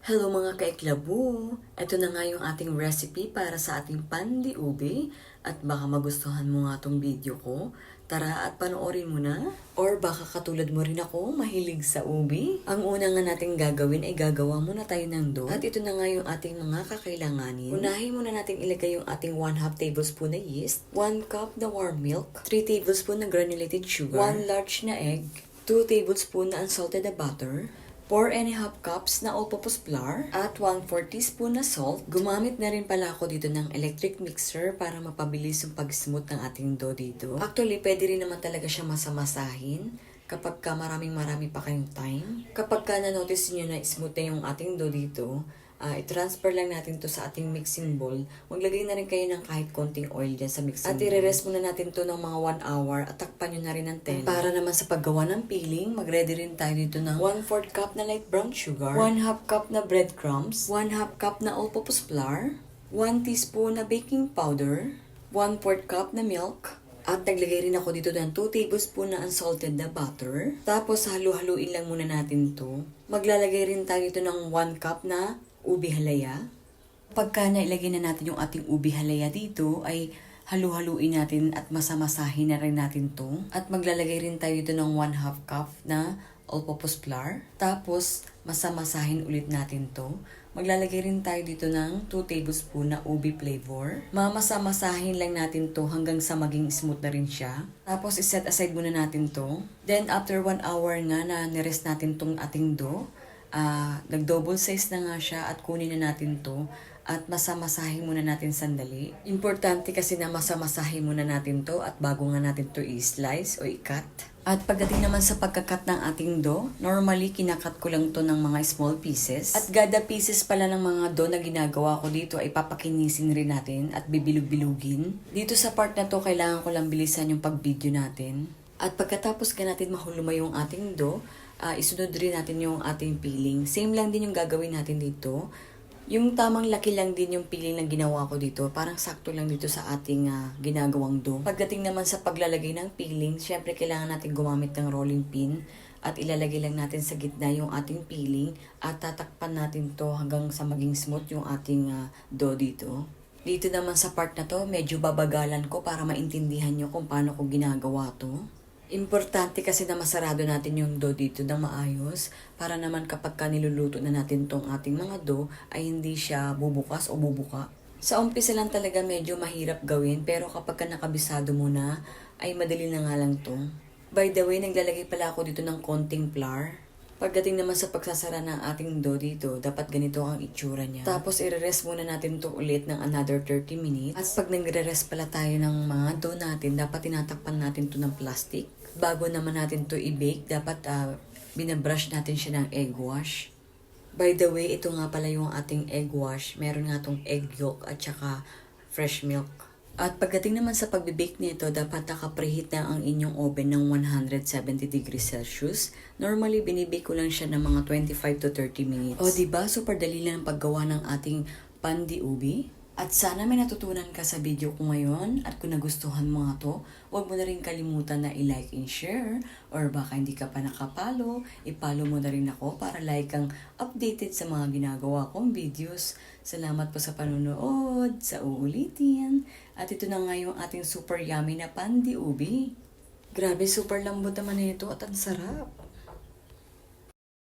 Hello mga kaiklabo! Ito na nga yung ating recipe para sa ating pandi ube at baka magustuhan mo nga tong video ko. Tara at panoorin mo na. Or baka katulad mo rin ako, mahilig sa ube. Ang una nga nating gagawin ay gagawa muna tayo ng dough. At ito na nga yung ating mga kakailanganin. Unahin muna nating ilagay yung ating 1/2 tablespoon na yeast, 1 cup na warm milk, 3 tablespoon na granulated sugar, 1 large na egg, 2 tablespoon na unsalted na butter, 4½ cups na all-purpose flour, at 1/4 teaspoon na salt. Gumamit na rin pala ako dito ng electric mixer para mapabilis yung pag-smooth ng ating dough dito. Actually, pwede rin naman talaga siya masamasahin kapag ka marami pa kayong time. Kapag ka na-notice nyo na smooth na yung ating dough dito, i-transfer lang natin to sa ating mixing bowl. Maglagay na rin kayo ng kahit konting oil dyan sa mixing bowl. At i-rest muna natin to ng mga 1 hour at takpan nyo na rin ng tela. Para naman sa paggawa ng peeling, mag-ready rin tayo dito ng 1/4 cup na light brown sugar, 1/2 cup na breadcrumbs, 1/2 cup na all-purpose flour, 1 teaspoon na baking powder, 1/4 cup na milk, at naglagay rin ako dito ng 2 tablespoon na unsalted na butter. Tapos halu-haluin lang muna natin to. Maglalagay rin tayo dito ng 1 cup na ubi halaya. Pagka nailagay na natin yung ating ubi halaya dito, ay halu-haluin natin at masamasahin na rin natin to. At maglalagay rin tayo dito ng 1/2 cup na all-purpose flour. Tapos masamasahin ulit natin to. Maglalagay rin tayo dito ng 2 tablespoon na ubi flavor. Mamasamasahin lang natin to hanggang sa maging smooth na rin siya. Tapos iset aside muna natin to. Then after 1 hour nga na nirest natin tong ating dough, nag-double size na nga siya at kunin na natin to at masamasahin muna natin sandali. Importante kasi na masamasahin muna natin to at bago nga natin to i-slice o i-cut. At pagdating naman sa pagkakat ng ating dough, normally kinakat ko lang to ng mga small pieces. At gada pieces pala ng mga dough na ginagawa ko dito ay papakinisin rin natin at bibilug-bilugin. Dito sa part na to, kailangan ko lang bilisan yung pag-video natin. At pagkatapos ka natin mahuluma yung ating dough, isunod rin natin yung ating peeling. Same lang din yung gagawin natin dito. Yung tamang laki lang din yung peeling na ginawa ko dito. Parang sakto lang dito sa ating ginagawang dough. Pagdating naman sa paglalagay ng peeling, syempre kailangan natin gumamit ng rolling pin. At ilalagay lang natin sa gitna yung ating peeling. At tatakpan natin to hanggang sa maging smooth yung ating dough dito. Dito naman sa part na to, medyo babagalan ko para maintindihan nyo kung paano ko ginagawa to. Importante kasi na masarado natin yung dough dito na maayos para naman kapag niluluto na natin tong ating mga dough ay hindi siya bubukas o bubuka. Sa umpisa lang talaga medyo mahirap gawin pero kapag nakabisado mo na ay madali na nga lang to. By the way, naglalagay pala ako dito ng konting flour. Pagdating naman sa pagsasara ng ating dough dito, dapat ganito ang itsura niya. Tapos i-rest muna natin to ulit ng another 30 minutes. At pag nagre-rest pala tayo ng mga dough natin, dapat tinatakpan natin to ng plastic. Bago naman natin to i-bake, dapat binabrush natin siya ng egg wash. By the way, ito nga pala yung ating egg wash. Meron nga tong egg yolk at saka fresh milk. At pagdating naman sa pagbe-bake nito, dapat naka-preheat na ang inyong oven ng 170 degrees Celsius. Normally, binibake ko lang siya ng mga 25 to 30 minutes. O diba, super dali lang ang paggawa ng ating pandi ube. At sana may natutunan ka sa video ko ngayon at kung nagustuhan mo nga to, huwag mo na rin kalimutan na i-like and share or baka hindi ka pa nakapalo, i-follow mo na rin ako para like kang updated sa mga ginagawa kong videos. Salamat po sa panonood, sa uulitin. At ito na nga yung ating super yummy na pandi ube. Grabe, super lambot naman ito at ang sarap.